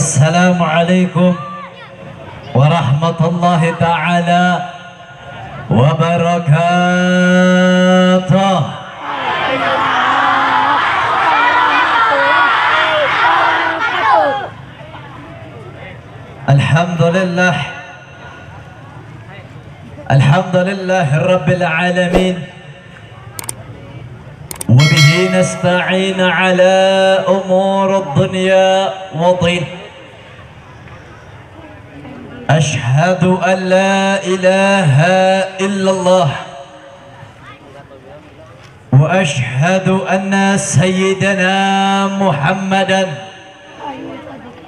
Assalamualaikum warahmatullahi ta'ala wabarakatuh. Alhamdulillah, alhamdulillah Rabbil alamin. وبه نستعين على أمور الدنيا والدين. أشهد أن لا إله إلا الله وأشهد أن سيدنا محمدا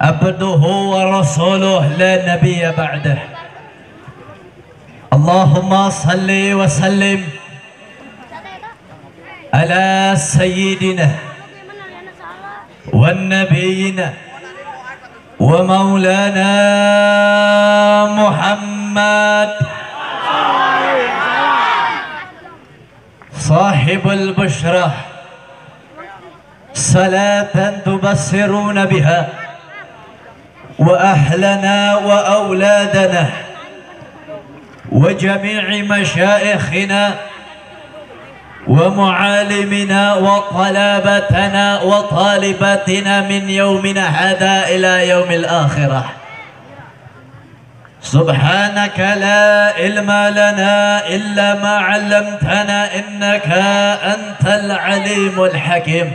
عبده ورسوله لا نبي بعده. اللهم صل وسلم على سيدنا والنبينا ومولانا محمد صاحب البشرى صلاة تبصرون بها وأهلنا وأولادنا وجميع مشايخنا ومعالمنا وطلبتنا وطالباتنا من يومنا هذا إلى يوم الآخرة. سبحانك لا علم لنا إلا ما علمتنا إنك أنت العليم الحكيم.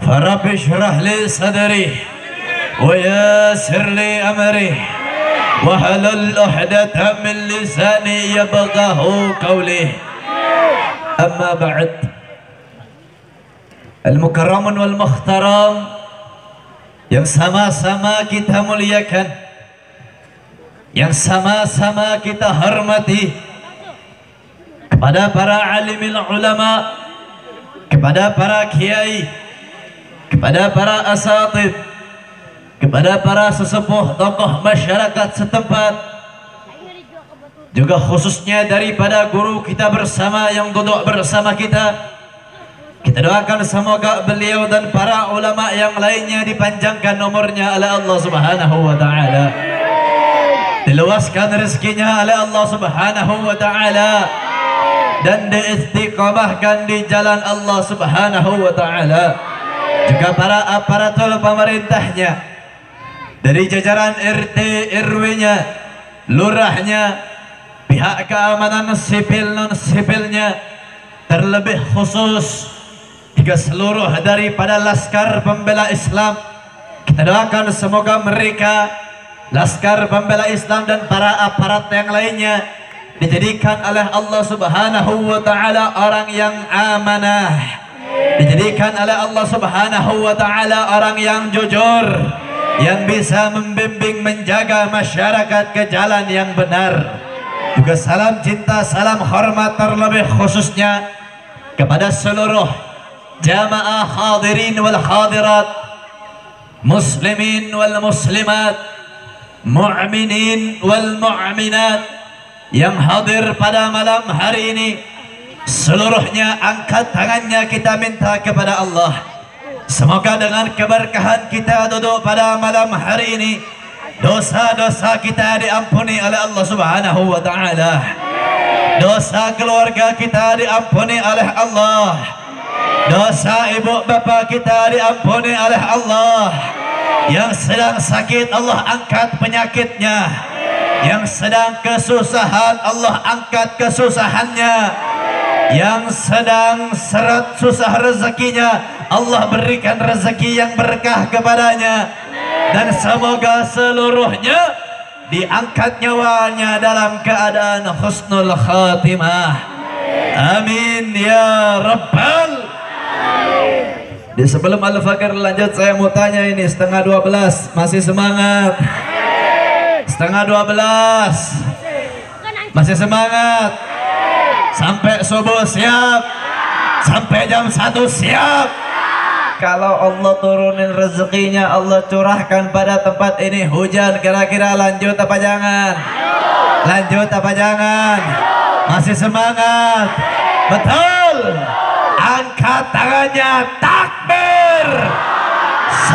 فرب اشرح لي صدري ويسر لي أمري واحلل عقدة من لساني يفقه قولي. Amma ba'd. Al-mukarramun wal mukhtaram yang sama-sama kita muliakan, yang sama-sama kita hormati, kepada para alimil ulama, kepada para kiai, kepada para asatid, kepada para sesepuh tokoh masyarakat setempat, juga khususnya daripada guru kita bersama yang duduk bersama kita. Kita doakan semoga beliau dan para ulama yang lainnya dipanjangkan umurnya oleh Allah Subhanahu wa taala, diluaskan rezekinya oleh Allah Subhanahu wa taala, dan diistiqamahkan di jalan Allah Subhanahu wa taala. Juga para aparatur pemerintahnya, dari jajaran RT RW-nya, lurahnya, pihak keamanan sipil non sipilnya, terlebih khusus juga seluruh daripada Laskar Pembela Islam. Kita doakan semoga mereka, Laskar Pembela Islam dan para aparat yang lainnya, dijadikan oleh Allah Subhanahu wa taala orang yang amanah, dijadikan oleh Allah Subhanahu wa taala orang yang jujur, yang bisa membimbing menjaga masyarakat ke jalan yang benar. Juga salam cinta, salam hormat terlebih khususnya kepada seluruh jamaah hadirin wal hadirat, muslimin wal muslimat, mu'minin wal mu'minat yang hadir pada malam hari ini. Seluruhnya angkat tangannya, kita minta kepada Allah, semoga dengan keberkahan kita duduk pada malam hari ini, dosa-dosa kita diampuni oleh Allah Subhanahu wa taala. Dosa keluarga kita diampuni oleh Allah. Dosa ibu bapa kita diampuni oleh Allah. Yang sedang sakit Allah angkat penyakitnya. Yang sedang kesusahan Allah angkat kesusahannya. Yang sedang seret susah rezekinya Allah berikan rezeki yang berkah kepadanya. Dan semoga seluruhnya diangkat nyawanya dalam keadaan husnul khatimah. Amin ya rabbal. Di sebelum Al-Fakir lanjut, saya mau tanya ini, 11:30 masih semangat? 11:30 masih semangat? Sampai subuh siap? Sampai jam 1 siap? Kalau Allah turunin rezekinya, Allah curahkan pada tempat ini hujan, kira-kira lanjut apa jangan? Lanjut apa jangan? Masih semangat? Betul? Angkat tangannya, takbir!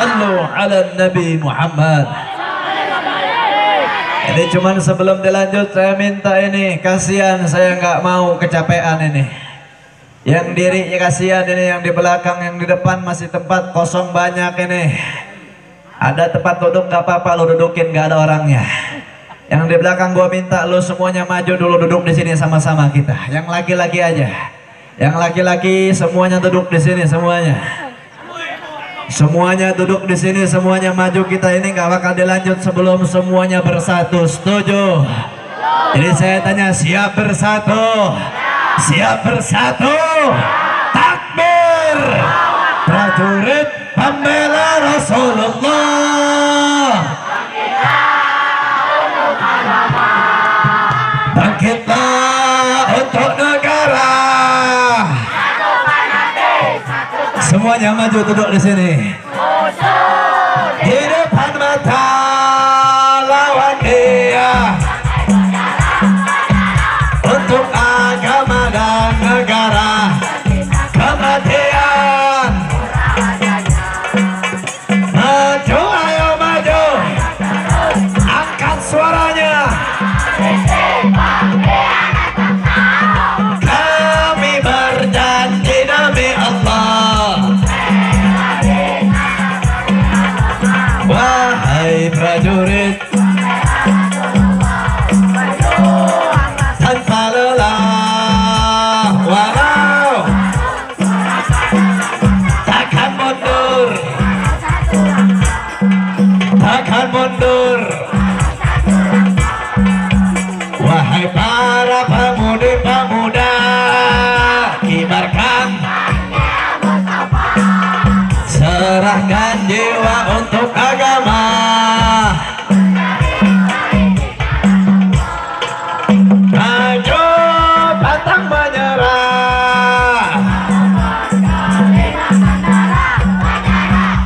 Sallu ala Nabi Muhammad. Ini cuman sebelum dilanjut saya minta ini, kasihan saya nggak mau kecapean ini. Yang diri ya kasihan ini, yang di belakang, yang di depan masih tempat kosong banyak ini. Ada tempat duduk nggak apa-apa, lo dudukin, nggak ada orangnya. Yang di belakang gua minta lo semuanya maju dulu, duduk di sini sama-sama kita. Yang laki-laki aja. Yang laki-laki semuanya duduk di sini semuanya. Semuanya duduk di sini, semuanya maju, kita ini nggak bakal dilanjut sebelum semuanya bersatu. Setuju? Jadi saya tanya, siap bersatu? Siap bersatu? Takbir! Prajurit pembela Rasulullah. Bangkitlah untuk negara. Semuanya maju duduk di sini. Di depan mata lawan dia untuk agama dan negara. Kematian. Maju, ayo maju. Angkat suaranya. Kami berjanji demi Allah. Wahai prajurit, tanpa lelah, walau takkan mundur, takkan mundur. Wahai para pemudi-pemuda, kibarkan, serahkan jiwa untuk agama. Maju pantang menyerah,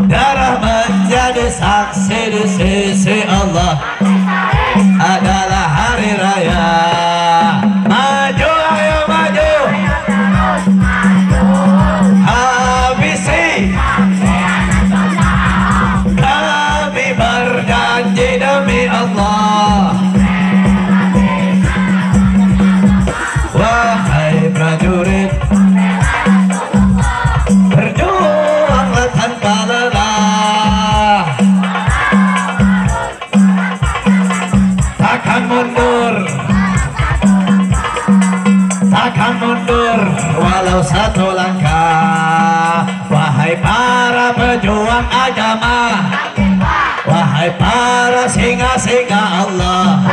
darah menjadi saksi di sisi Allah adalah hari raya. Maju, ayo maju. Habisi. Kami berjanji demi Allah. Wahai prajurit, berjuanglah tanpa lelah. Takkan mundur, takkan mundur walau satu langkah. Wahai para pejuang agama, wahai para singa-singa Allah,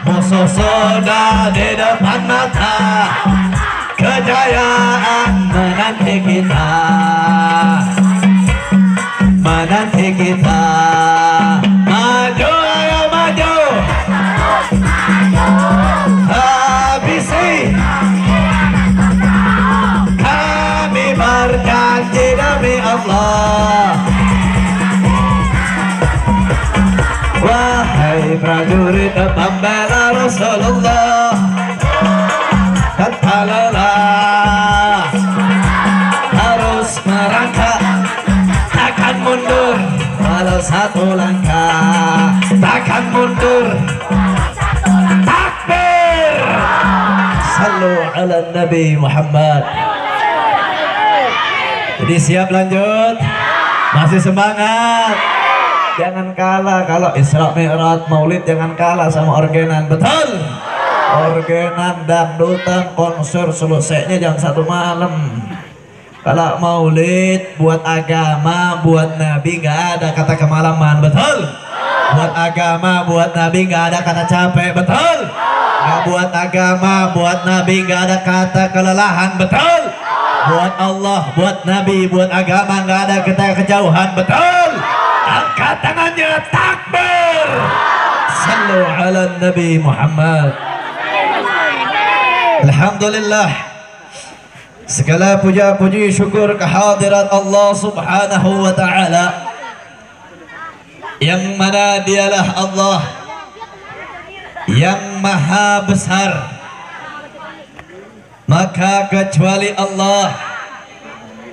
musuh sudah di depan mata, kejayaan menanti kita, menanti kita. Maju, ayo maju. Habisi. Kami berjanji demi Allah. Wahai prajurit pembela Rasulullah, tanpa lelah harus merangkak, takkan mundur walau satu langkah, takkan mundur. Takbir. Sallu ala Nabi Muhammad. Jadi siap lanjut? Masih semangat? Jangan kalah kalau Isra Mi'raj Maulid, jangan kalah sama orgenan, betul? Orgenan, dangdutan, konser selesainya jam 1 malam. Kalau Maulid buat agama, buat Nabi, nggak ada kata kemalaman, betul? Buat agama, buat Nabi, nggak ada kata capek, betul? Nggak buat agama, buat Nabi, nggak ada kata kelelahan, betul? Buat Allah, buat Nabi, buat agama, nggak ada kata kejauhan, betul? Angkat tangannya, takbir. Sallu ala Nabi Muhammad. Alhamdulillah, segala puja puji syukur kehadirat Allah subhanahu wa ta'ala, yang mana dialah Allah yang maha besar, maka kecuali Allah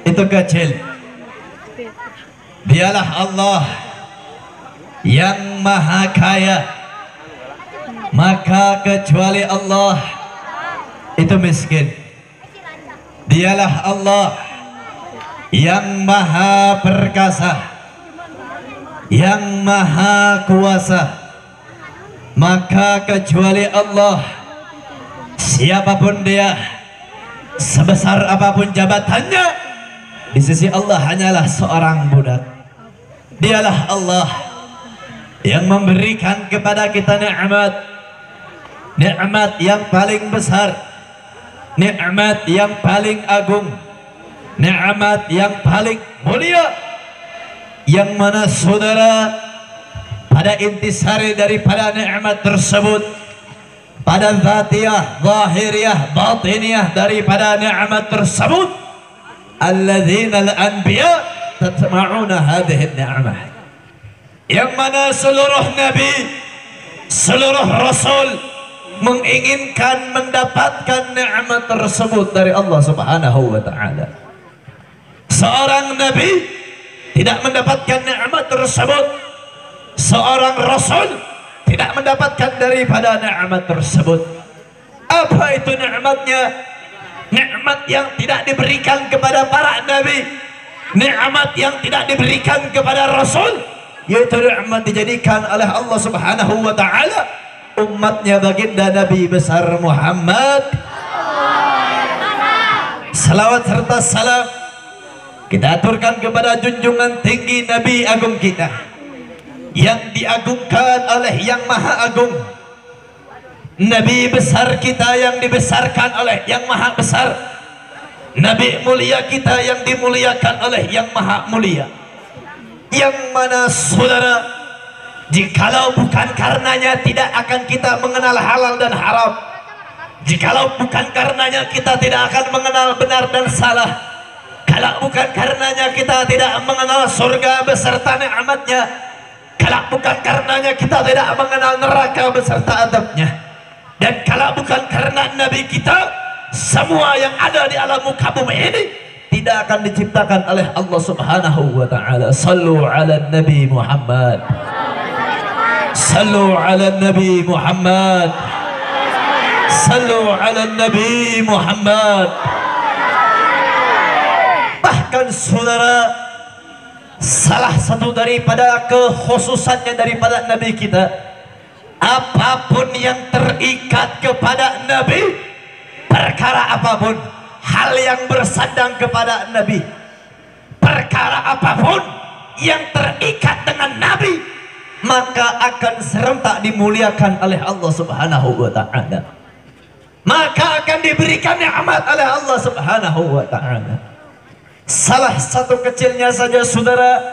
itu kecil. Dialah Allah yang maha kaya, maka kecuali Allah itu miskin. Dialah Allah yang maha perkasa, yang maha kuasa, maka kecuali Allah, siapapun dia, sebesar apapun jabatannya, di sisi Allah hanyalah seorang budak. Dialah Allah yang memberikan kepada kita nikmat, nikmat yang paling besar, nikmat yang paling agung, nikmat yang paling mulia, yang mana saudara, pada intisari daripada nikmat tersebut, pada zatiyah, zahiriyah, batiniyah daripada nikmat tersebut, alladzina al-anbiya tatma'una hadhihi ni'mah, yang mana seluruh nabi, seluruh rasul menginginkan mendapatkan nikmat tersebut dari Allah Subhanahu wa taala. Seorang nabi tidak mendapatkan nikmat tersebut, seorang rasul tidak mendapatkan daripada nikmat tersebut. Apa itu nikmatnya? Nikmat yang tidak diberikan kepada para nabi, nikmat yang tidak diberikan kepada rasul, yaitu nikmat dijadikan oleh Allah Subhanahu wa taala umatnya baginda Nabi besar Muhammad. Salawat serta salam kita aturkan kepada junjungan tinggi Nabi agung kita, yang diagungkan oleh yang maha agung, Nabi besar kita yang dibesarkan oleh yang maha besar, Nabi mulia kita yang dimuliakan oleh yang maha mulia, yang mana saudara, jikalau bukan karenanya tidak akan kita mengenal halal dan haram, jikalau bukan karenanya kita tidak akan mengenal benar dan salah, kalau bukan karenanya kita tidak mengenal surga beserta nikmatnya, kalau bukan karenanya kita tidak mengenal neraka beserta adabnya, dan kalau bukan karena Nabi kita, semua yang ada di alam muka bumi ini tidak akan diciptakan oleh Allah Subhanahu wa taala. Sallu ala Nabi Muhammad, sallu ala Nabi Muhammad, sallu ala Nabi Muhammad. Bahkan saudara, salah satu daripada kekhususannya daripada Nabi kita, apapun yang terikat kepada Nabi, perkara apapun, hal yang bersandang kepada Nabi, perkara apapun yang terikat dengan Nabi, maka akan serentak dimuliakan oleh Allah Subhanahu wa taala, maka akan diberikan nikmat oleh Allah Subhanahu wa taala. Salah satu kecilnya saja saudara,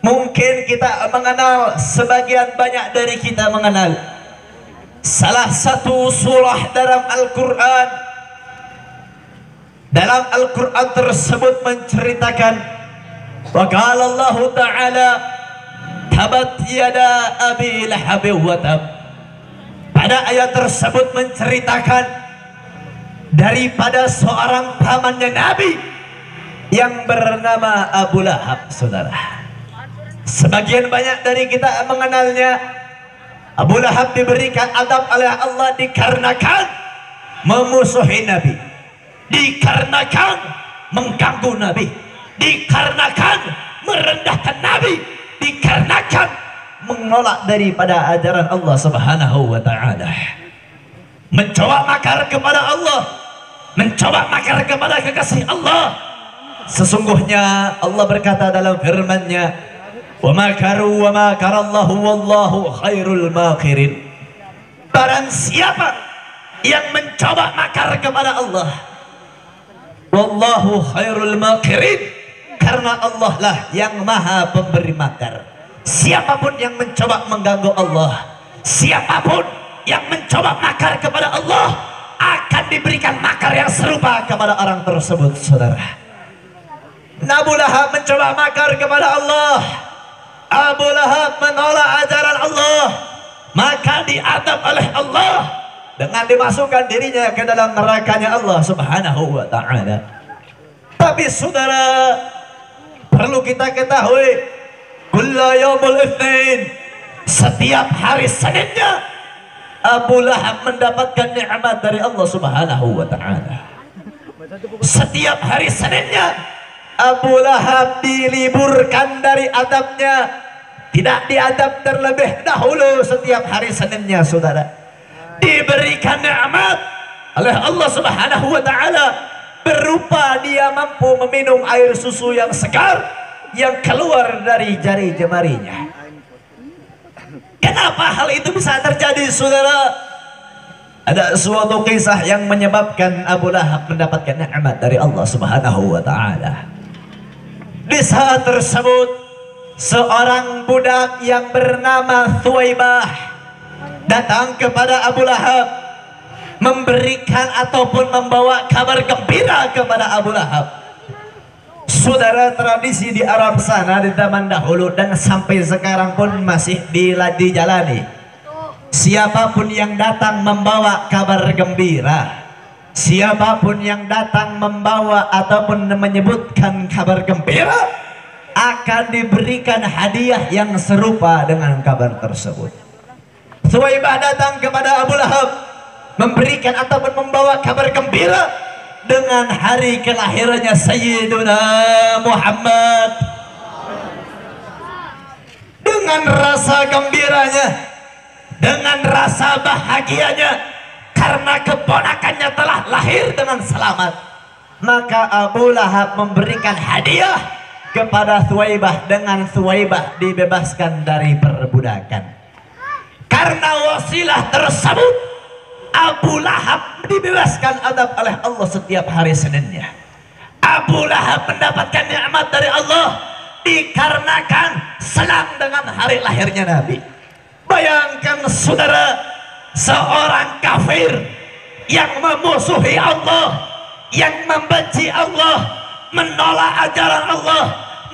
mungkin kita mengenal, sebagian banyak dari kita mengenal salah satu surah dalam Al-Quran. Dalam Al-Quran tersebut menceritakan, wa qala Allah Ta'ala tabat yada abi lahab wa tab. Pada ayat tersebut menceritakan daripada seorang pamannya Nabi yang bernama Abu Lahab, saudara. Sebagian banyak dari kita mengenalnya. Abu Lahab diberikan adab oleh Allah dikarenakan memusuhi Nabi, dikarenakan mengganggu Nabi, dikarenakan merendahkan Nabi, dikarenakan menolak daripada ajaran Allah Subhanahu wa taala, mencoba makar kepada Allah, mencoba makar kepada kekasih Allah. Sesungguhnya Allah berkata dalam firman-Nya, wa makaru wa makarallahu wallahu khairul makirin. Barang siapa yang mencoba makar kepada Allah, wallahu khairul makirin, karena Allah lah yang maha pemberi makar. Siapapun yang mencoba mengganggu Allah, siapapun yang mencoba makar kepada Allah, akan diberikan makar yang serupa kepada orang tersebut, saudara. Abu Lahab mencoba makar kepada Allah, Abu Lahab menolak ajaran Allah, maka diadab oleh Allah dengan dimasukkan dirinya ke dalam nerakanya Allah Subhanahu wa taala. Tapi saudara, perlu kita ketahui, kulla yaumul itsnin, setiap hari Seninnya Abu Lahab mendapatkan nikmat dari Allah Subhanahu wa taala. Setiap hari Seninnya Abu Lahab diliburkan dari adabnya, tidak diadab terlebih dahulu. Setiap hari Seninnya saudara diberikan nikmat oleh Allah Subhanahu wa taala berupa dia mampu meminum air susu yang segar yang keluar dari jari jemarinya. Kenapa hal itu bisa terjadi saudara? Ada suatu kisah yang menyebabkan Abu Lahab mendapatkan nikmat dari Allah Subhanahu wa taala. Di saat tersebut seorang budak yang bernama Thuwaibah datang kepada Abu Lahab memberikan ataupun membawa kabar gembira kepada Abu Lahab. Saudara, tradisi di Arab sana di zaman dahulu dan sampai sekarang pun masih dijalani. Siapapun yang datang membawa kabar gembira, siapapun yang datang membawa ataupun menyebutkan kabar gembira akan diberikan hadiah yang serupa dengan kabar tersebut. Thuwaibah datang kepada Abu Lahab memberikan ataupun membawa kabar gembira dengan hari kelahirannya Sayyiduna Muhammad. Dengan rasa gembiranya, dengan rasa bahagianya karena keponakannya telah lahir dengan selamat, maka Abu Lahab memberikan hadiah kepada Thuwaibah dengan Thuwaibah dibebaskan dari perbudakan. Karena wasilah tersebut Abu Lahab dibebaskan adab oleh Allah setiap hari Seninnya. Abu Lahab mendapatkan nikmat dari Allah dikarenakan senang dengan hari lahirnya Nabi. Bayangkan saudara, seorang kafir yang memusuhi Allah, yang membenci Allah, menolak ajaran Allah,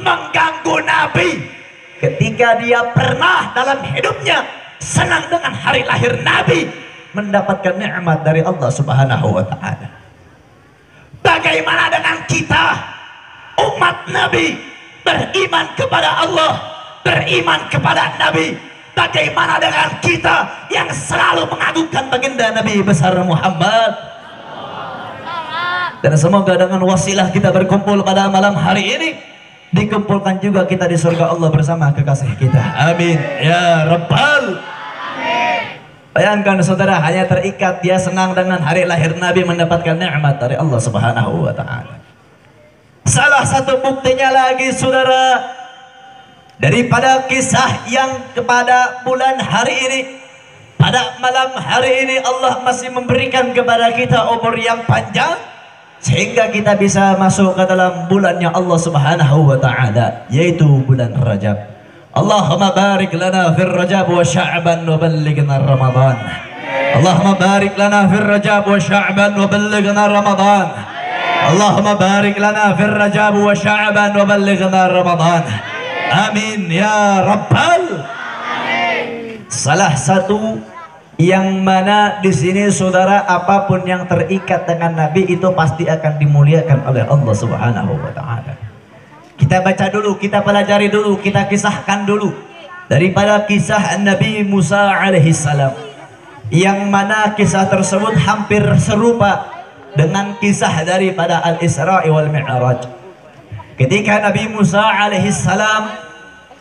mengganggu Nabi, ketika dia pernah dalam hidupnya senang dengan hari lahir Nabi, mendapatkan nikmat dari Allah Subhanahu wa taala. Bagaimana dengan kita umat Nabi beriman kepada Allah, beriman kepada Nabi? Bagaimana dengan kita yang selalu mengagungkan baginda Nabi besar Muhammad? Dan semoga dengan wasilah kita berkumpul pada malam hari ini, dikumpulkan juga kita di surga Allah bersama kekasih kita. Amin ya rabbal. Bayangkan saudara, hanya terikat dia senang dengan hari lahir Nabi, mendapatkan nikmat dari Allah Subhanahu wa taala. Salah satu buktinya lagi saudara, daripada kisah yang kepada bulan hari ini, pada malam hari ini Allah masih memberikan kepada kita umur yang panjang sehingga kita bisa masuk ke dalam bulannya Allah Subhanahu wa taala, yaitu bulan Rajab. Allahumma barik lana fir Rajab wa Sya'ban wa ballighna Ramadan. Allahumma barik lana fir Rajab wa Sya'ban wa ballighna Ramadan. Allahumma barik lana fir Rajab wa Sya'ban wa ballighna Ramadan. Amin ya rabbal. Salah satu yang mana di sini saudara, apapun yang terikat dengan Nabi itu pasti akan dimuliakan oleh Allah Subhanahu wa taala. Kita baca dulu, kita pelajari dulu, kita kisahkan dulu daripada kisah Nabi Musa alaihissalam, yang mana kisah tersebut hampir serupa dengan kisah daripada Al-Isra wal Mi'raj. Ketika Nabi Musa alaihissalam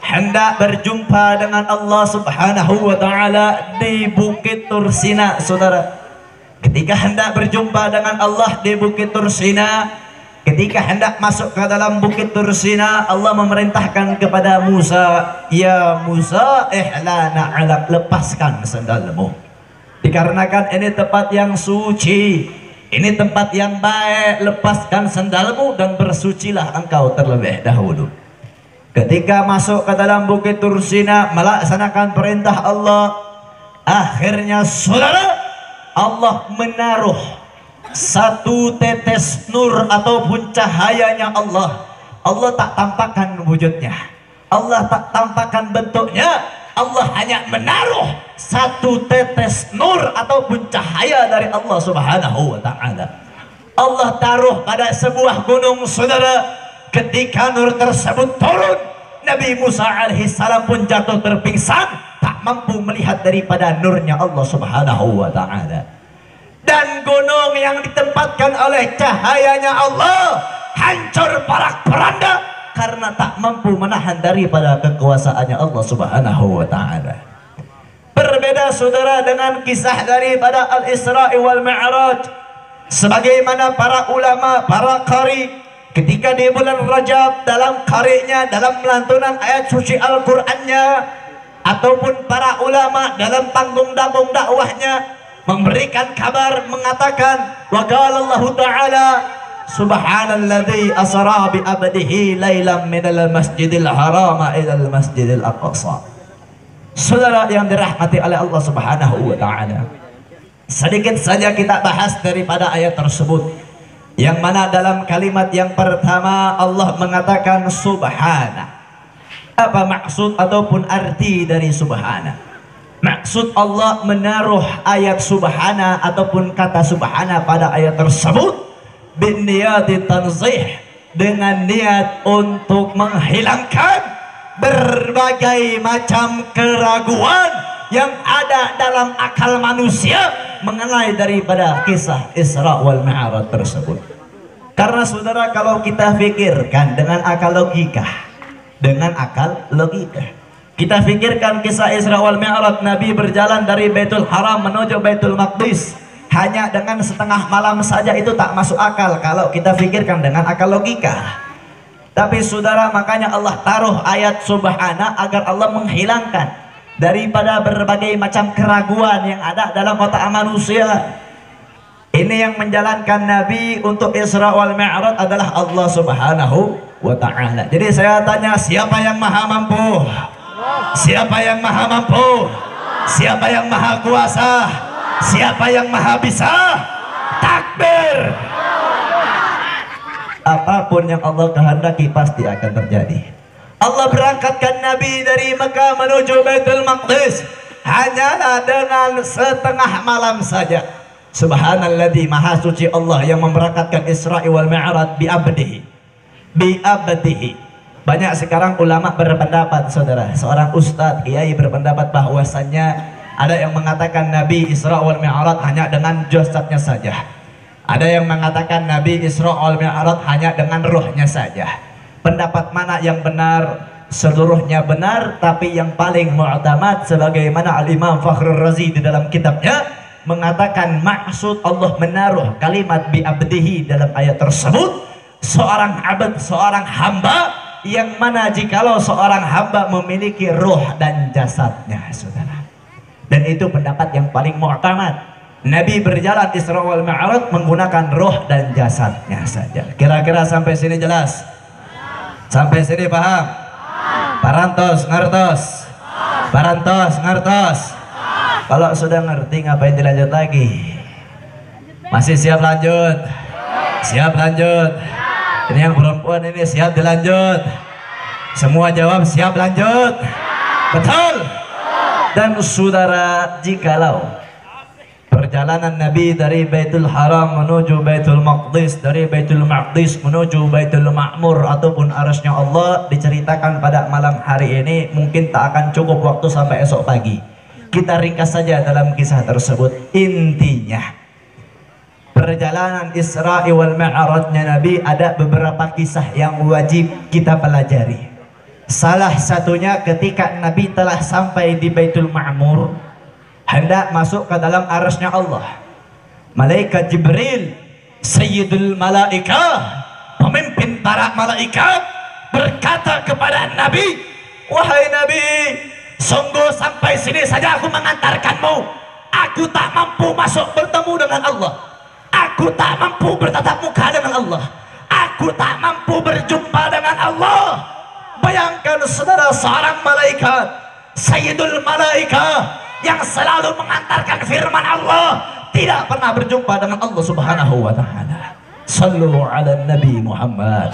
hendak berjumpa dengan Allah Subhanahu wa taala di Bukit Tursina, saudara. Ketika hendak berjumpa dengan Allah di Bukit Tursina, ketika hendak masuk ke dalam Bukit Tursina, Allah memerintahkan kepada Musa, "Ya Musa, ihlana 'alak, lepaskan sandalmu. Dikarenakan ini tempat yang suci, ini tempat yang baik, lepaskan sandalmu dan bersucilah engkau terlebih dahulu." Ketika masuk ke dalam Bukit Tursina melaksanakan perintah Allah, akhirnya saudara, Allah menaruh satu tetes nur ataupun cahayanya Allah. Allah tak tampakkan wujudnya, Allah tak tampakkan bentuknya, Allah hanya menaruh satu tetes nur ataupun cahaya dari Allah Subhanahu wa taala. Allah taruh pada sebuah gunung saudara, ketika nur tersebut turun, Nabi Musa alaihissalam pun jatuh terpingsan, tak mampu melihat daripada nurnya Allah subhanahu wa ta'ala. Dan gunung yang ditempatkan oleh cahayanya Allah hancur porak-poranda karena tak mampu menahan daripada kekuasaannya Allah subhanahu wa ta'ala. Berbeda saudara dengan kisah daripada Al-Isra wal Mi'raj, sebagaimana para ulama, para qari ketika di bulan Rajab dalam qari'nya, dalam melantunan ayat suci Al-Qur'annya, ataupun para ulama dalam panggung-panggung dakwahnya memberikan kabar, mengatakan wa qala Allah Ta'ala subhanalladzi asra bi abdihi lailan minal masjidil harama ilal masjidil aqsa. Saudara yang dirahmati oleh Allah subhanahu wa ta'ala, sedikit saja kita bahas daripada ayat tersebut, yang mana dalam kalimat yang pertama Allah mengatakan subhana. Apa maksud ataupun arti dari subhana? Maksud Allah menaruh ayat subhana ataupun kata subhana pada ayat tersebut bin niyati tanzih, dengan niat untuk menghilangkan berbagai macam keraguan yang ada dalam akal manusia mengenai daripada kisah Isra wal Mi'raj tersebut. Karena saudara, kalau kita pikirkan dengan akal logika, kita pikirkan kisah Isra wal Mi'raj, Nabi berjalan dari Baitul Haram menuju Baitul Maqdis hanya dengan setengah malam saja, itu tak masuk akal kalau kita pikirkan dengan akal logika. Tapi saudara, makanya Allah taruh ayat subhana agar Allah menghilangkan daripada berbagai macam keraguan yang ada dalam otak manusia. Ini yang menjalankan Nabi untuk Isra wal Mi'raj adalah Allah subhanahu wa ta'ala. Jadi saya tanya, siapa yang maha mampu? Siapa yang maha mampu? Siapa yang maha kuasa? Siapa yang maha bisa? Takbir! Apapun yang Allah kehendaki pasti akan terjadi. Allah berangkatkan Nabi dari Mekah menuju Baitul Maqdis hanyalah dengan setengah malam saja. Subhanalladzi, maha suci Allah yang memberangkatkan Isra wal Mi'raj bi abdihi. Banyak sekarang ulama berpendapat saudara, seorang ustadz kiai berpendapat bahwasannya ada yang mengatakan Nabi Isra wal Mi'raj hanya dengan jasadnya saja. Ada yang mengatakan Nabi Isra wal Mi'raj hanya dengan rohnya saja. Pendapat mana yang benar? Seluruhnya benar, tapi yang paling mu'tamad sebagaimana Al-Imam Fakhrur Razi di dalam kitabnya mengatakan maksud Allah menaruh kalimat bi abdihi dalam ayat tersebut seorang abd, seorang hamba, yang mana jikalau seorang hamba memiliki roh dan jasadnya saudara. Dan itu pendapat yang paling mu'tamad. Nabi berjalan Isra wal Mi'raj menggunakan roh dan jasadnya saja. Kira-kira sampai sini jelas? Sampai sini paham? Parantos, ngertos? Parantos, ngertos? Kalau sudah ngerti ngapain dilanjut lagi? Masih siap lanjut? Siap lanjut? Ini yang perempuan ini siap dilanjut? Semua jawab siap lanjut? Betul? Dan saudara, jikalau perjalanan Nabi dari Baitul Haram menuju Baitul Maqdis, dari Baitul Maqdis menuju Baitul Ma'mur ataupun arasnya Allah diceritakan pada malam hari ini, mungkin tak akan cukup waktu sampai esok pagi. Kita ringkas saja dalam kisah tersebut. Intinya, perjalanan Isra wal Mi'rajnya Nabi ada beberapa kisah yang wajib kita pelajari. Salah satunya ketika Nabi telah sampai di Baitul Ma'mur, hendak masuk ke dalam arasnya Allah, malaikat Jibril, Sayyidul Malaikah, pemimpin para malaikat, berkata kepada Nabi, wahai Nabi, sungguh sampai sini saja aku mengantarkanmu. Aku tak mampu masuk bertemu dengan Allah. Aku tak mampu bertatap muka dengan Allah. Aku tak mampu berjumpa dengan Allah. Bayangkan saudara, seorang malaikat, Sayyidul Malaikah, yang selalu mengantarkan firman Allah, tidak pernah berjumpa dengan Allah subhanahu wa ta'ala. Sallu ala Nabi Muhammad.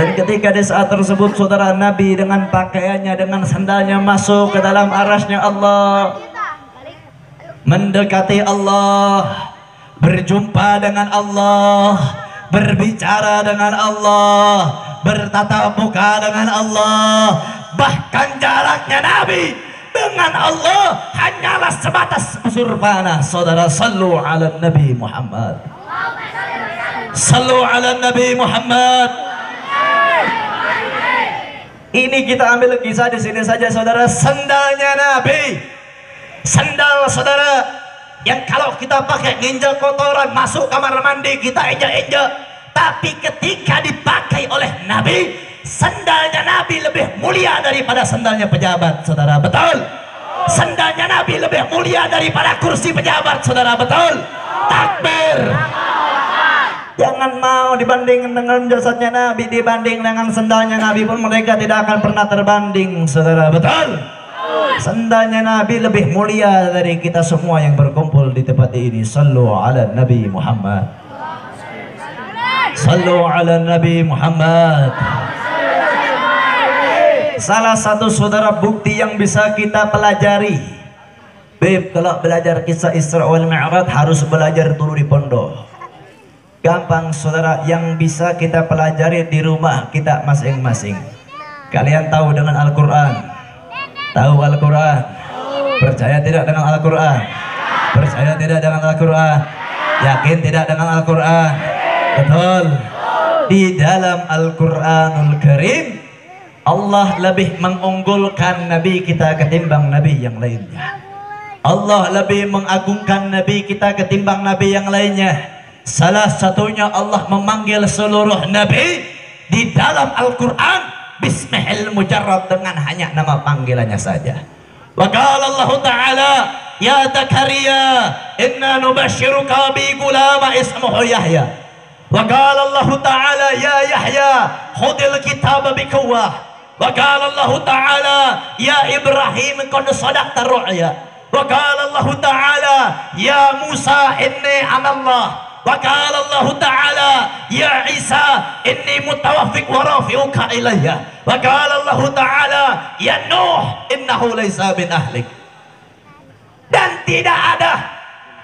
Dan ketika di saat tersebut saudara, Nabi dengan pakaiannya, dengan sandalnya masuk ke dalam arasnya Allah, mendekati Allah, berjumpa dengan Allah, berbicara dengan Allah, bertatap muka dengan Allah. Bahkan jaraknya Nabi dengan Allah hanyalah sebatas busur panah. Saudara, sallu ala Nabi Muhammad, sallu ala Nabi Muhammad. Ini kita ambil kisah di sini saja, saudara. Sandalnya Nabi, sandal saudara, yang kalau kita pakai nginjak kotoran, masuk kamar mandi kita injak-injak. Tapi ketika dipakai oleh Nabi, sandalnya Nabi lebih mulia daripada sandalnya pejabat, saudara. Betul? Sandalnya Nabi lebih mulia daripada kursi pejabat, saudara. Betul? Takbir. Jangan mau dibandingkan dengan jasadnya Nabi, dibanding dengan sandalnya Nabi pun mereka tidak akan pernah terbanding, saudara. Betul? Sandalnya Nabi lebih mulia dari kita semua yang berkumpul di tempat ini. Sallu ala Nabi Muhammad, sallu ala Nabi Muhammad. Salah satu saudara bukti yang bisa kita pelajari, Beb, kalau belajar kisah Isra wal Mi'raj harus belajar dulu di pondok. Gampang saudara, yang bisa kita pelajari di rumah kita masing-masing. Kalian tahu dengan Al-Quran? Tahu Al-Quran? Percaya tidak dengan Al-Quran? Percaya tidak dengan Al-Quran? Yakin tidak dengan Al-Quran? Betul. Di dalam Al-Quranul Karim, Allah lebih mengunggulkan Nabi kita ketimbang Nabi yang lainnya. Allah lebih mengagungkan Nabi kita ketimbang Nabi yang lainnya. Salah satunya Allah memanggil seluruh Nabi di dalam Al-Quran Bismihil mujarrad, dengan hanya nama panggilannya saja. Wa qala Allah Ta'ala, ya Zakaria inna nubashiruka bi gulama ismuhu Yahya. Wa qala Allah Ta'ala, ya Yahya khudil kitaba bi quwwah. Wa qala Allah Ta'ala, ya Ibrahim qad sadaqta ru'ya. Wa qala Allah Ta'ala, ya Musa inni anallah. Wa qala Allah Ta'ala, ya Isa inni mutawaffik wa rafi'uka ilayya. Wa qala Allah Ta'ala, ya Nuh innahu laysa min ahlik. Dan tidak ada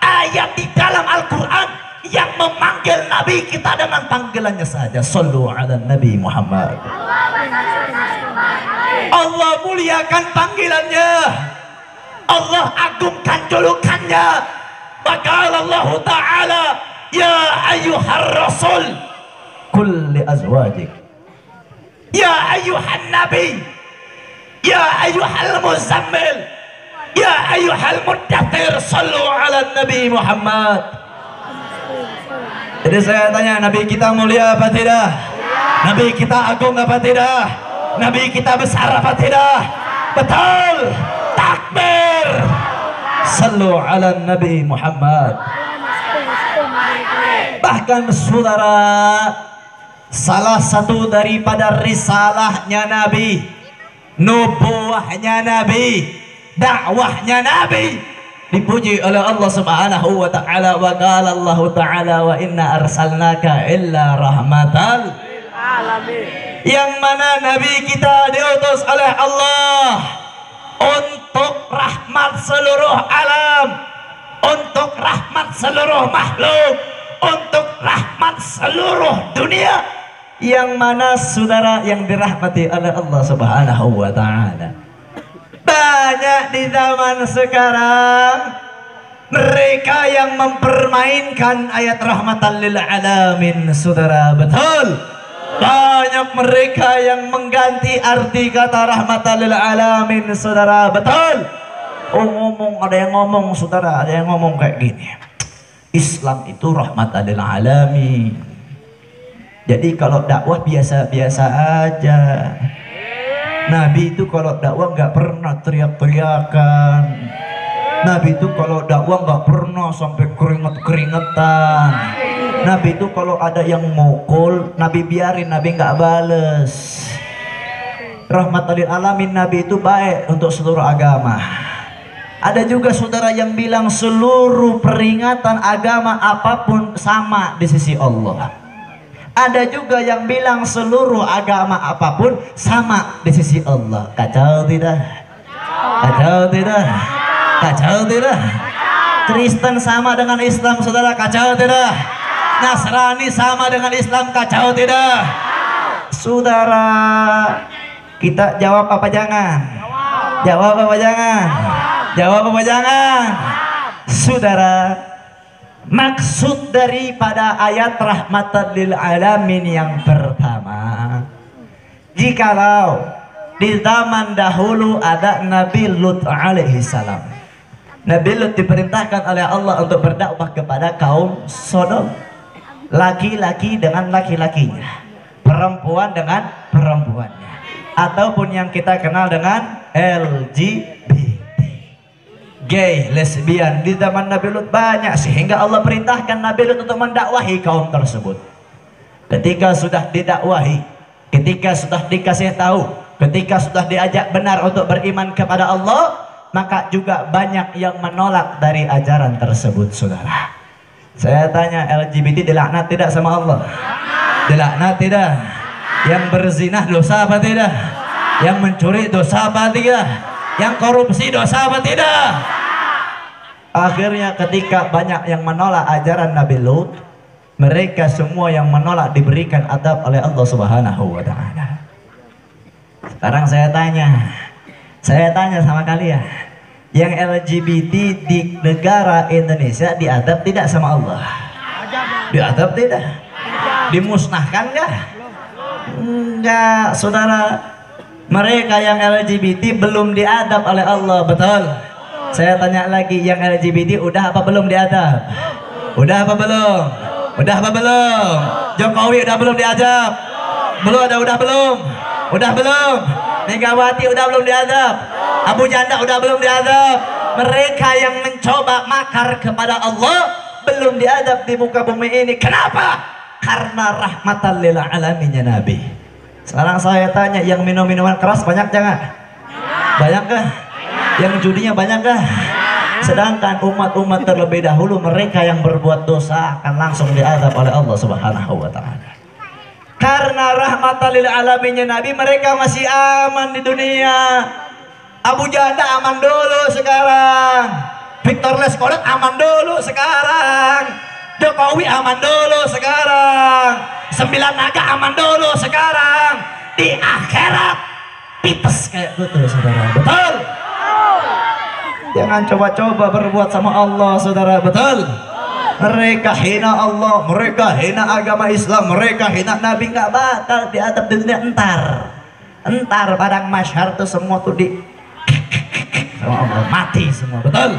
ayat di dalam Al-Quran yang memanggil Nabi kita dengan panggilannya saja. Sallu ala Nabi Muhammad. Allah muliakan panggilannya, Allah agungkan julukannya. Wa qala Allah Ta'ala, ya ayyuhar rasul qul li azwajik, ya ayyuhan nabi, ya ayyuhal muzammil, ya ayyuhal muddathir. Sallu ala Nabi Muhammad. Jadi saya tanya, Nabi kita mulia apa tidak? Nabi kita agung apa tidak? Nabi kita besar apa tidak? Betul. Takbir. Sallu ala Nabi Muhammad. Bahkan saudara, salah satu daripada risalahnya Nabi, nubuahnya Nabi, dakwahnya Nabi dipuji oleh Allah Subhanahu wa Ta'ala. Wa qala Allah Ta'ala, wa inna arsalnaka illa rahmatal lil alamin. Yang mana Nabi kita diutus oleh Allah untuk rahmat seluruh alam, untuk rahmat seluruh makhluk, untuk rahmat seluruh dunia. Yang mana saudara yang dirahmati oleh Allah Subhanahu wa Ta'ala. Banyak di zaman sekarang mereka yang mempermainkan ayat rahmatan lil alamin, saudara. Betul. Banyak mereka yang mengganti arti kata rahmatan lil alamin, saudara. Betul. Ngomong, ada yang ngomong saudara, ada yang ngomong kayak gini, Islam itu rahmatan lil alamin. Jadi kalau dakwah biasa-biasa aja. Nabi itu kalau dakwah nggak pernah teriak-teriakan. Nabi itu kalau dakwah nggak pernah sampai keringet-keringetan. Nabi itu kalau ada yang mukul, Nabi biarin, Nabi nggak bales. Rahmatan lil alamin, Nabi itu baik untuk seluruh agama. Ada juga saudara yang bilang seluruh peringatan agama apapun sama di sisi Allah. Ada juga yang bilang seluruh agama apapun sama di sisi Allah. Kacau tidak? Kacau tidak? Kacau tidak? Kristen sama dengan Islam, saudara. Kacau tidak? Nasrani sama dengan Islam, kacau tidak? Saudara, kita jawab apa jangan? Jawab apa jangan? Jawab apa jangan? Saudara, maksud daripada ayat rahmatan lil alamin yang pertama, jikalau di zaman dahulu ada Nabi Lut alaihi salam. Nabi Lut diperintahkan oleh Allah untuk berdakwah kepada kaum Sodom. Laki-laki dengan laki-lakinya, perempuan dengan perempuannya, ataupun yang kita kenal dengan LGBT, gay, lesbian. Di zaman Nabi Lut banyak, sehingga Allah perintahkan Nabi Lut untuk mendakwahi kaum tersebut. Ketika sudah didakwahi, ketika sudah dikasih tahu, ketika sudah diajak benar untuk beriman kepada Allah, maka juga banyak yang menolak dari ajaran tersebut. Saudara, saya tanya, LGBT dilaknat tidak sama Allah? Dilaknat tidak? Yang berzinah dosa apa tidak? Yang mencuri dosa apa tidak? Yang korupsi dosa apa tidak? Akhirnya ketika banyak yang menolak ajaran Nabi Lut, mereka semua yang menolak diberikan adab oleh Allah Subhanahu wa ta'ala. Sekarang saya tanya sama kalian, yang LGBT di negara Indonesia diadab tidak sama Allah? Diadab tidak? Dimusnahkan enggak? Enggak, saudara. Mereka yang LGBT belum diadab oleh Allah, betul? Saya tanya lagi, yang LGBT udah apa belum diadab? Udah apa belum? Udah apa belum? Jokowi udah belum diadab? Belum ada, udah belum? Udah belum? Megawati udah belum diadab? Abu Janda udah belum diadab? Mereka yang mencoba makar kepada Allah belum diadab di muka bumi ini. Kenapa? Karena rahmatan lil alamin Nabi. Sekarang saya tanya, yang minum minuman keras banyak jangan? Banyak kah? Yang judinya banyak kah? Sedangkan umat-umat terlebih dahulu, mereka yang berbuat dosa akan langsung diadab oleh Allah Subhanahu wa ta'ala. Karena rahmatan lil alamin Nabi, mereka masih aman di dunia. Abu Janda aman dulu sekarang, Victor Leskolet aman dulu sekarang, Jokowi aman dulu sekarang, Sembilan Naga aman dulu sekarang. Di akhirat pites kayak gitu, saudara, betul? Jangan coba-coba berbuat sama Allah, saudara, betul? Mereka hina Allah, mereka hina agama Islam, mereka hina Nabi, nggak bakal diadab di dunia. Entar padang masyar tuh semua tuh di sama Allah, mati semua, betul?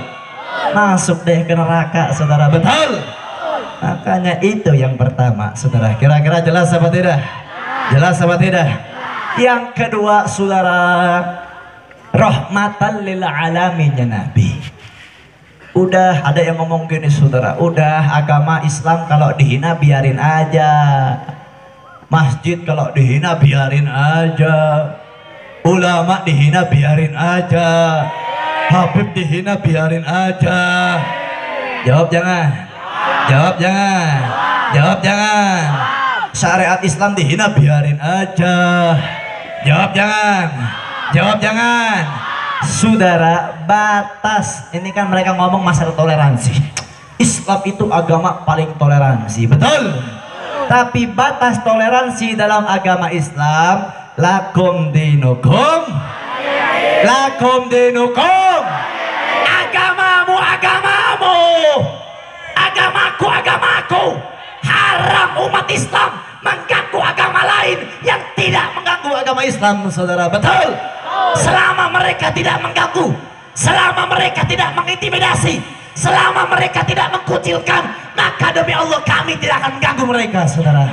Masuk deh ke neraka, saudara, betul? Makanya itu yang pertama, saudara. Kira-kira jelas apa tidak? Jelas apa tidak? Yang kedua, saudara, rahmatan lil alamin Nabi. Udah ada yang ngomong gini, saudara, udah agama Islam kalau dihina biarin aja, masjid kalau dihina biarin aja, ulama dihina biarin aja, Habib dihina biarin aja. Jawab jangan? Jawab jangan? Jawab jangan? Syariat Islam dihina biarin aja. Jawab jangan? Jawab jangan? Saudara, batas ini kan mereka ngomong masalah toleransi. Islam itu agama paling toleransi, betul? Tapi batas toleransi dalam agama Islam, lakum dinukum, lakum dinukum, agamamu agamamu, agamaku agamaku. Haram umat Islam mengganggu agama lain yang tidak mengganggu agama Islam, saudara, betul? Selama mereka tidak mengganggu, selama mereka tidak mengintimidasi, selama mereka tidak mengkucilkan, maka demi Allah kami tidak akan mengganggu mereka, saudara.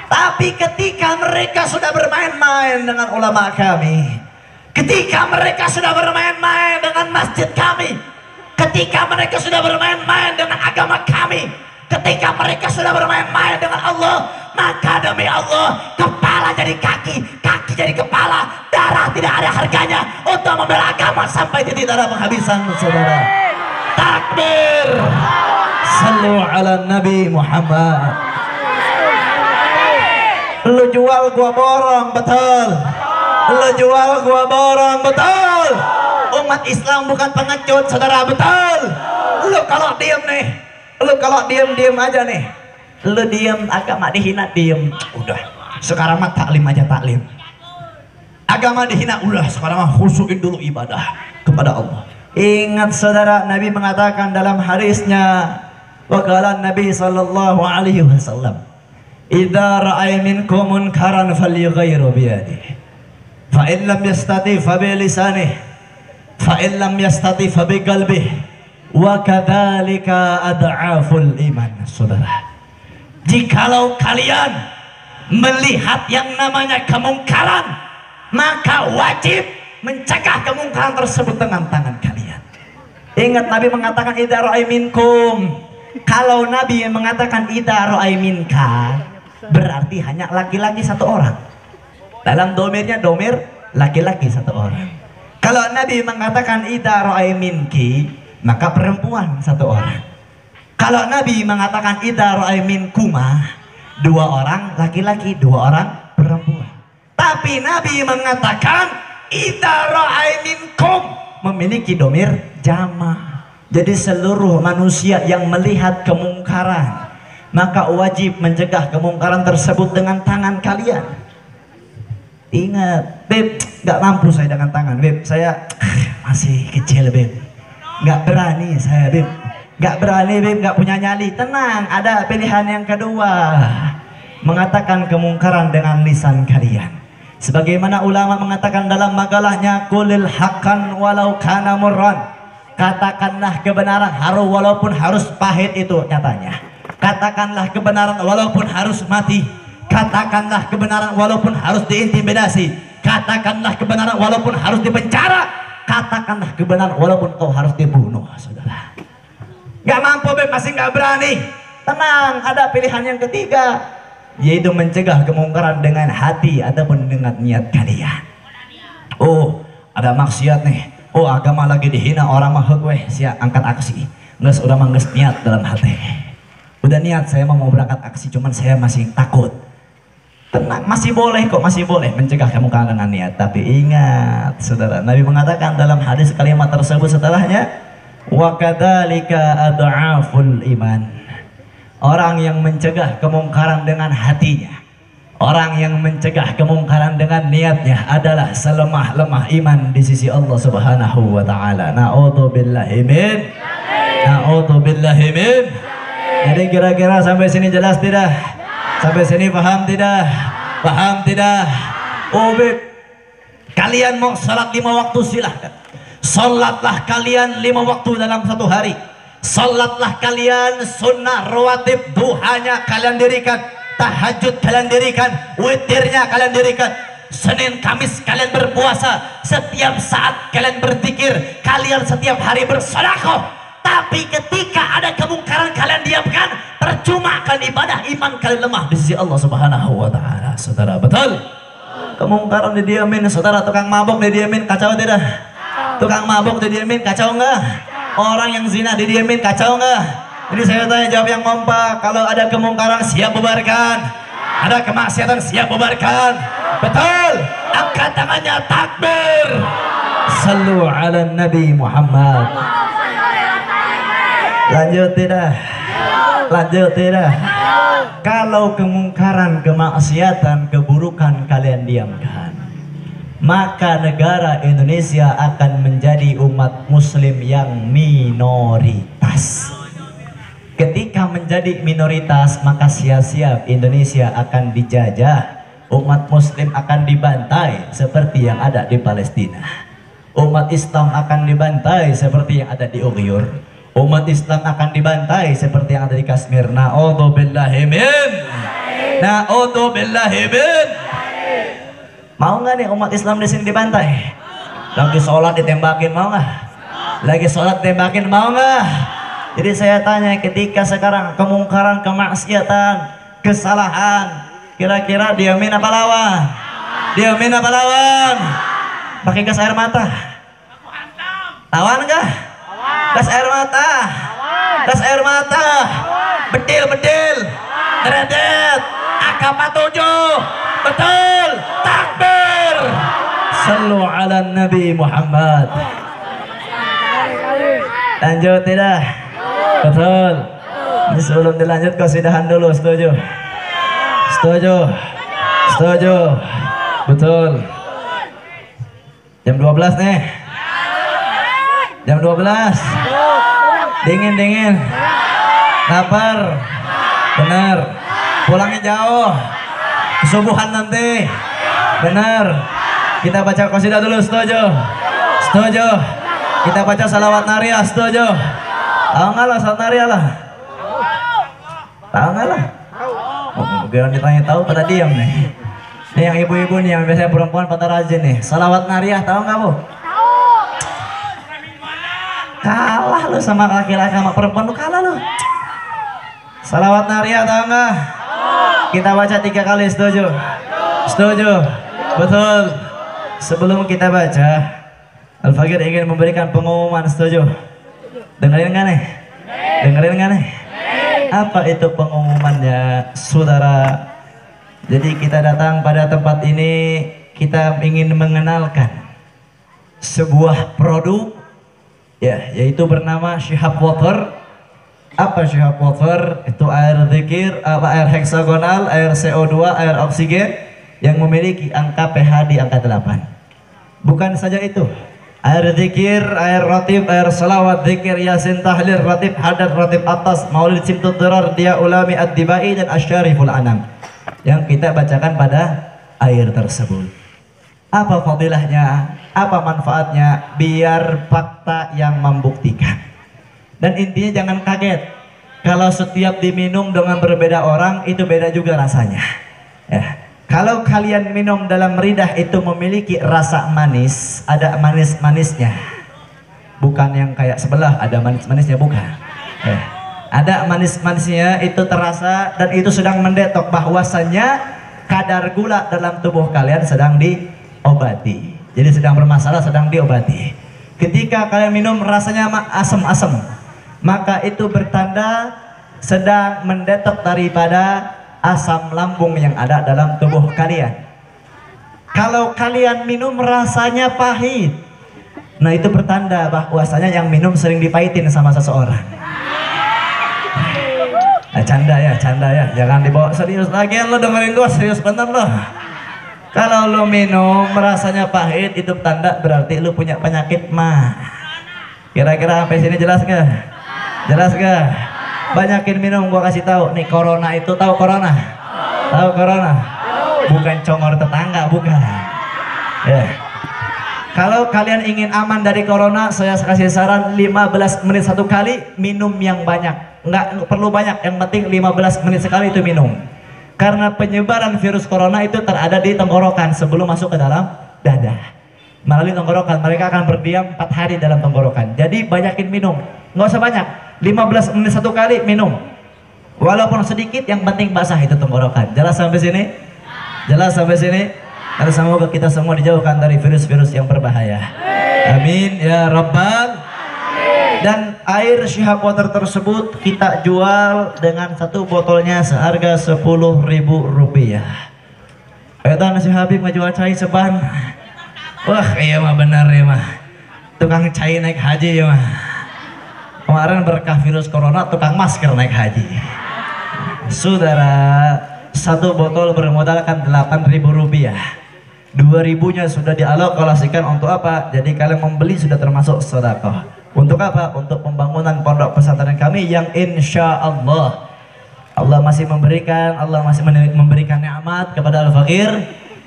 Tapi ketika mereka sudah bermain-main dengan ulama kami, ketika mereka sudah bermain-main dengan masjid kami, ketika mereka sudah bermain-main dengan agama kami, ketika mereka sudah bermain-main dengan Allah, maka demi Allah kepala jadi kaki, kaki jadi kepala, darah tidak ada harganya untuk membela agama sampai titik darah penghabisan, saudara. Takbir, sallu ala Nabi Muhammad. Lu jual gua borong, betul? Lu jual gua borong, betul? Umat Islam bukan pengecut, saudara, betul? Lu kalau diem nih, lu kalau diem aja nih, Lu diem, agama dihina diem. Udah, sekarang mah taklim aja taklim. Agama dihina, udah sekarang mah khusyukin dulu ibadah kepada Allah. Ingat saudara, Nabi mengatakan dalam hadisnya, waqala Nabi sallallahu alaihi wasallam, "Idza ra'a minkum munkaran falyughayyiru bi yadihi, fa in lam yastati fa bi lisanihi, fa in lam yastati fa bi qalbihi, wa kadzalika ad'aful iman." Saudara, jikalau kalian melihat yang namanya kemungkaran, maka wajib mencegah kemungkaran tersebut dengan tangan kalian. Ingat Nabi mengatakan idza ra'a minkum. Kalau Nabi mengatakan idza ra'a minka, berarti hanya laki-laki satu orang. Dalam domirnya domir laki-laki satu orang. Kalau Nabi mengatakan idza ra'a minki, maka perempuan satu orang. Kalau Nabi mengatakan idza ra'a minkuma, dua orang laki-laki, dua orang perempuan. Tapi Nabi mengatakan idza ra'a minkum, memiliki domir jama'. Jadi seluruh manusia yang melihat kemungkaran, maka wajib mencegah kemungkaran tersebut dengan tangan kalian. Ingat, Beb, gak mampu saya dengan tangan, Beb. Saya masih kecil, Beb. Gak berani saya, Beb. Gak berani, Beb, gak punya nyali. Tenang, ada pilihan yang kedua. Mengatakan kemungkaran dengan lisan kalian. Sebagaimana ulama mengatakan dalam makalahnya, qulil haqqan walau kana murran. Katakanlah kebenaran walaupun harus pahit itu nyatanya. Katakanlah kebenaran walaupun harus mati. Katakanlah kebenaran walaupun harus diintimidasi. Katakanlah kebenaran walaupun harus dipenjara. Katakanlah kebenaran walaupun kau harus dibunuh, saudara. Gak mampu, Beb, masih gak berani. Tenang, ada pilihan yang ketiga, yaitu mencegah kemungkaran dengan hati ataupun dengan niat kalian. Oh, ada maksiat nih. Oh, agama lagi dihina, orang mah gue siap angkat aksi. Nges udah mangges niat dalam hati. Udah niat saya mau berangkat aksi, cuman saya masih takut. Tenang, masih boleh kok, masih boleh mencegah kemungkaran dengan niat. Tapi ingat, saudara, Nabi mengatakan dalam hadis kalimat tersebut setelahnya, wa kadzalika ad'aful iman. Orang yang mencegah kemungkaran dengan hatinya, orang yang mencegah kemungkaran dengan niatnya adalah selemah-lemah iman di sisi Allah Subhanahu wa taala. Na'udzubillahi min. Na'udzubillahi min. Jadi kira-kira sampai sini jelas tidak? Sampai sini paham tidak? Paham tidak? Oh, Beb, kalian mau salat 5 waktu silahkan. Salatlah kalian 5 waktu dalam satu hari. Salatlah kalian sunnah rawatib, duhanya kalian dirikan, tahajud kalian dirikan, witirnya kalian dirikan. Senin Kamis kalian berpuasa, setiap saat kalian berzikir, kalian setiap hari bersedekah. Tapi ketika ada kemungkaran kalian diamkan, percuma kalian ibadah, iman kalian lemah di sisi Allah Subhanahu wa taala. Saudara, betul? Kemungkaran didiamin, saudara. Tukang mabuk didiamin, kacau tidak? Tukang mabuk didiamin, kacau enggak? Orang yang zina didiamin, kacau enggak? Ini saya tanya jawab yang kompak. Kalau ada kemungkaran siap bubarkan, ada kemaksiatan siap bubarkan. Betul? Angkat tangannya, takbir. Sallu ala Nabi Muhammad. Lanjut tidak? Lanjut tidak? Kalau kemungkaran, kemaksiatan, keburukan kalian diamkan, maka negara Indonesia akan menjadi umat muslim yang minoritas. Ketika menjadi minoritas, maka siap-siap Indonesia akan dijajah. Umat muslim akan dibantai seperti yang ada di Palestina. Umat Islam akan dibantai seperti yang ada di Uyghur. Umat Islam akan dibantai seperti yang ada di Kashmir. Na'udzubillahi min. Na'udzubillahi min. Mau nggak nih umat Islam di sini dibantai? Lagi sholat ditembakin, mau nggak? Lagi sholat ditembakin, mau nggak? Jadi saya tanya, ketika sekarang kemungkaran, kemaksiatan, kesalahan, kira-kira diamin apa lawan? Diamin apa lawan? Pakai gas air mata? Lawan nggak? Gas air mata? Gas air mata? Bedil, deredet, AK-47, betul, takbir. Sallu ala Nabi Muhammad. Lanjut tidak? Betul. Ini sebelum dilanjut qasidahan dulu, setuju? Setuju? Setuju? Betul. Jam 12 nih. Jam 12. Dingin. Lapar. Benar. Pulangnya jauh. Kesubuhan nanti. Benar. Kita baca qasidah dulu, setuju? Setuju. Kita baca salawat nariyah, setuju? Tahu nggak lah salawat nariyah lah? Tahu nggak lah? Biar ditanya tahu pada diam nih. Ini yang ibu-ibu nih, yang biasanya perempuan pada rajin nih. Salawat nariyah tahu nggak, Bu? Kalah lu sama laki-laki, sama perempuan lu kalah lu. Salawat nariyah tahu nggak? Kita baca 3 kali, setuju? Setuju? Betul. Sebelum kita baca, Al-Fakir ingin memberikan pengumuman, setuju? Dengerin nggak nih? Dengerin nggak nih? Apa itu pengumumannya, saudara? Jadi kita datang pada tempat ini, kita ingin mengenalkan sebuah produk, ya, yaitu bernama Shihab Water. Apa Shihab Water? Itu air zikir, air heksagonal, air CO2, air oksigen yang memiliki angka pH di angka 8. Bukan saja itu, air zikir, air ratib, air salawat, zikir, yasin, tahlil, ratib, hadad, ratib atas, maulid, simtud durar, dia ulami, ad-dibai, dan asyariful anam yang kita bacakan pada air tersebut. Apa fadilahnya? Apa manfaatnya? Biar fakta yang membuktikan. Dan intinya jangan kaget kalau setiap diminum dengan berbeda orang, itu beda juga rasanya, ya. Kalau kalian minum dalam ridah itu memiliki rasa manis, ada manis-manisnya. Bukan yang kayak sebelah ada manis-manisnya, bukan. Ada manis-manisnya, itu terasa, dan itu sedang mendetok bahwasannya kadar gula dalam tubuh kalian sedang diobati. Jadi sedang bermasalah, sedang diobati. Ketika kalian minum rasanya asam-asam, maka itu bertanda sedang mendetok daripada asam lambung yang ada dalam tubuh kalian. Kalau kalian minum rasanya pahit, nah itu pertanda bahwasanya yang minum sering dipahitin sama seseorang. Nah, canda ya, jangan dibawa serius lagi. Lo dengerin gua, serius bener lo. Kalau lo minum rasanya pahit, itu tanda berarti lo punya penyakit mah. Kira-kira sampai sini jelas gak? Jelas gak? Banyakin minum, gua kasih tahu nih. Corona itu, tahu corona? Tahu corona? Bukan congor tetangga, bukan. Ya. Kalau kalian ingin aman dari corona, saya kasih saran 15 menit satu kali minum yang banyak. Nggak perlu banyak, yang penting 15 menit sekali itu minum. Karena penyebaran virus corona itu terada di tenggorokan sebelum masuk ke dalam dada. Melalui tenggorokan, mereka akan berdiam 4 hari dalam tenggorokan. Jadi banyakin minum, nggak usah banyak. 15 menit satu kali minum, walaupun sedikit, yang penting basah itu tenggorokan. Jelas sampai sini? Jelas sampai sini? Karena semoga kita semua dijauhkan dari virus-virus yang berbahaya. Amin ya rabbal. Dan air Shihab Water tersebut kita jual dengan satu botolnya seharga Rp10.000. Edan si Habib ngejual cai seban. Wah iya mah benar ya mah, tukang cai naik haji ya mah. Kemarin berkah virus corona, tukang masker naik haji. Saudara, satu botol bermodalkan Rp8.000. 2.000-nya sudah dialokasikan untuk apa? Jadi kalian membeli sudah termasuk sedekah. Untuk apa? Untuk pembangunan pondok pesantren kami yang insya Allah masih memberikan, nikmat kepada Al-Fakir.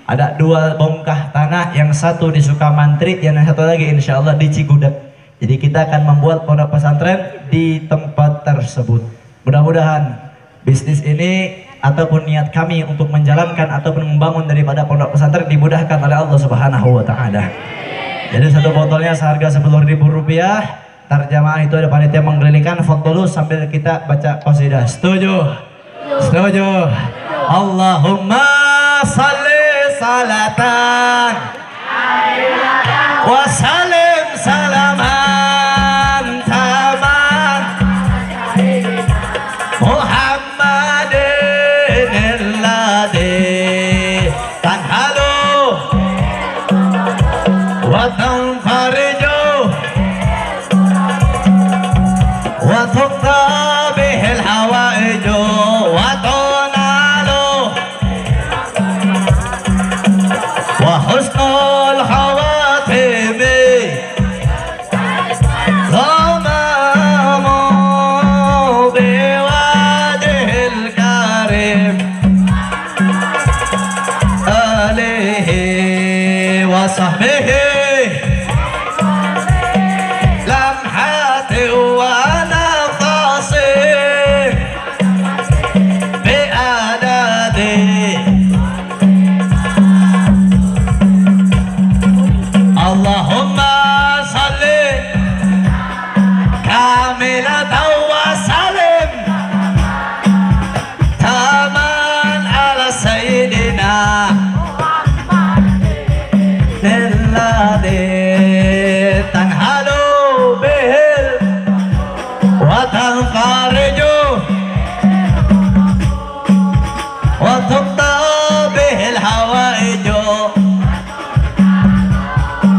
Ada 2 bongkah tanah, yang satu di Sukamantri, yang satu lagi insya Allah di Cigudeg. Jadi kita akan membuat pondok pesantren di tempat tersebut. Mudah-mudahan bisnis ini ataupun niat kami untuk menjalankan ataupun membangun daripada pondok pesantren dimudahkan oleh Allah Subhanahu wa taala. Jadi satu botolnya seharga Rp10.000. Terjemahan itu ada panitia menggelilingkan, foto sambil kita baca qasidah. Setuju? Setuju? Allahumma salli salatan wa salim salaman taman Muhammadin alladhi tanhalu wa tanfariju wa tuqta bihil hawa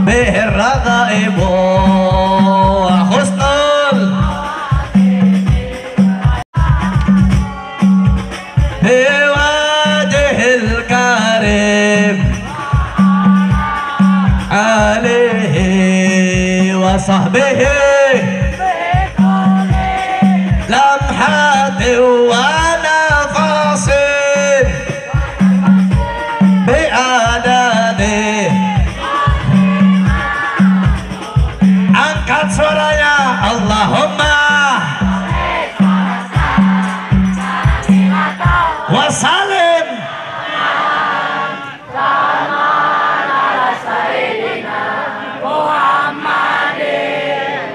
به الرغائب وحسن في وجه الكريم عليه وصحبه لمحات ونفس بأدبه. Angkat suaranya Allahumma wasalim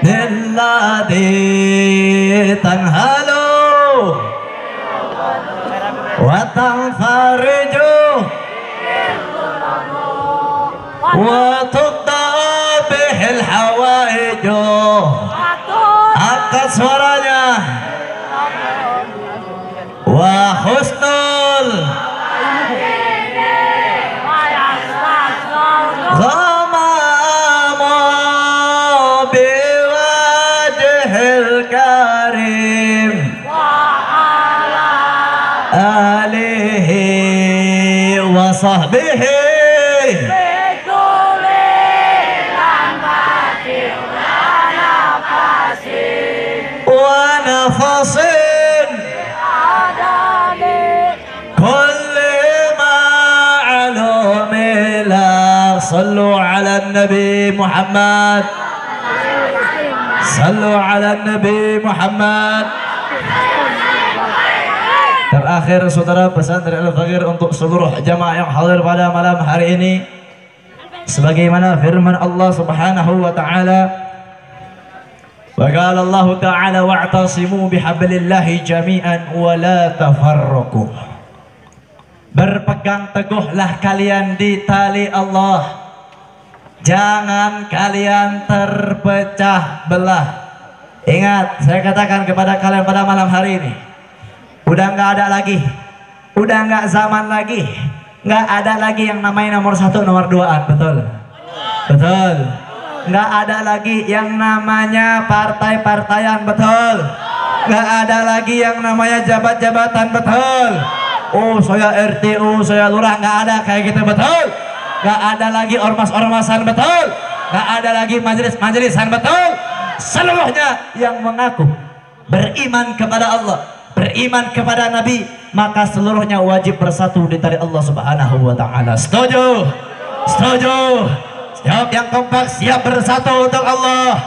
Nilladhi tanhalu wa tanfariju wa tuqda bihil hawaiju. Angkat suaranya wa husnul ghamamu biwajhil karim alihi wa sahbihi wa nafasin صلوا على النبي محمد صلوا على النبي محمد. Terakhir saudara, pesan dari Al-Faqir untuk seluruh jamaah yang hadir pada malam hari ini, sebagaimana firman Allah Subhanahu wa taala, wa qala Allah taala wa'tasimu bihablillahi jami'an wa la tafarraqu. Berpegang teguhlah kalian di tali Allah, jangan kalian terpecah belah. Ingat, saya katakan kepada kalian pada malam hari ini, udah nggak ada lagi, udah nggak zaman lagi, nggak ada lagi yang namanya nomor satu nomor duaan, betul? Betul. Nggak ada lagi yang namanya partai-partaian, betul? Nggak ada lagi yang namanya jabat-jabatan, betul? Oh, saya RT, oh saya lurah, nggak ada kayak gitu, betul? Nggak ada lagi ormas-ormasan, betul? Nggak ada lagi majelis-majelisan, betul? Seluruhnya yang mengaku beriman kepada Allah, beriman kepada Nabi, maka seluruhnya wajib bersatu di tali Allah Subhanahu wa taala. Setuju? Setuju? Jawab yang kompak, siap bersatu untuk Allah,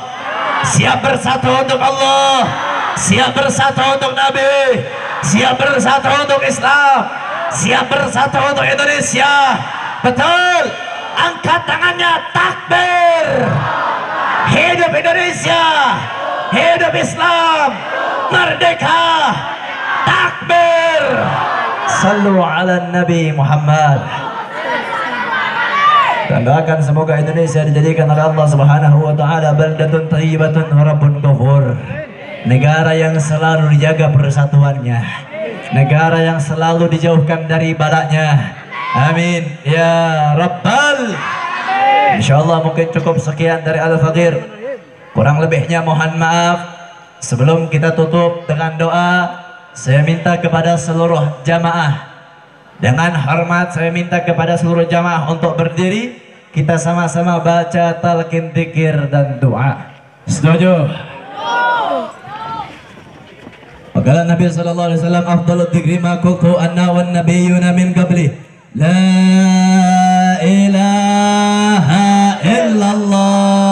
siap bersatu untuk Allah, siap bersatu untuk Nabi, siap bersatu untuk Islam, siap bersatu untuk Indonesia. Betul? Angkat tangannya, takbir. Hidup Indonesia, hidup Islam, merdeka, takbir. Sallu ala Nabi Muhammad. Dan doakan semoga Indonesia dijadikan oleh Allah Subhanahu wa taala baldatun thayyibatun wa rabbun ghafur. Negara yang selalu dijaga persatuannya, negara yang selalu dijauhkan dari balaknya. Amin ya rabbal. Insyaallah mungkin cukup sekian dari Al-Faqir, kurang lebihnya mohon maaf. Sebelum kita tutup dengan doa, saya minta kepada seluruh jamaah, dengan hormat saya minta kepada seluruh jamaah untuk berdiri, kita sama-sama baca talqin dzikir dan doa. Setuju? Qala Nabi sallallahu alaihi wasallam, afdhalud dzikri ma qultu anna wan nabiyyuna min qabli, la ilaha illallah.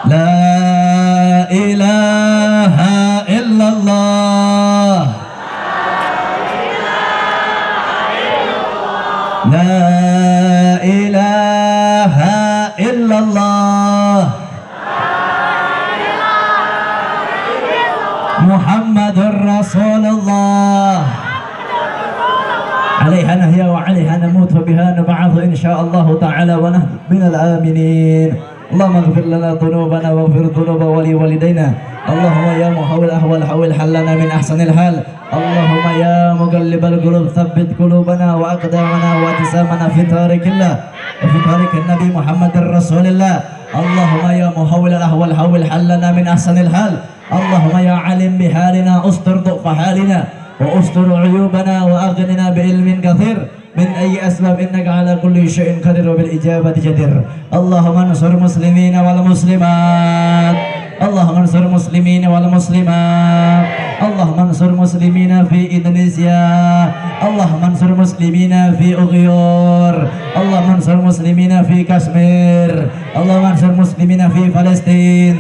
La ilaha illallah. La ilaha illallah. Muhammadur Rasulullah. عليها نحيا وعليها نموت وبها نبعث إن شاء الله تعالى ونحن من الآمنين. اللهم اغفر لنا ذنوبنا واغفر ذنوب ولوالدينا. اللهم يا محول الأحوال حول حلنا من أحسن الحال. اللهم يا مقلب القلوب ثبت قلوبنا وأقدامنا وأجسامنا في طريق الله وفي طريق النبي محمد رسول الله. اللهم يا محول الأحوال حول حلنا من أحسن الحال. اللهم يا علم بحالنا استر ضعف حالنا واستر عيوبنا وأغننا بعلم كثير من أي أسباب إنك على كل شيء قدير وبالإجابة جدير. اللهم انصر المسلمين والمسلمات. اللهم انصر المسلمين والمسلمات. اللهم انصر المسلمين في إندونيسيا. اللهم انصر المسلمين في أغيور. اللهم انصر المسلمين في كشمير. اللهم انصر المسلمين في فلسطين.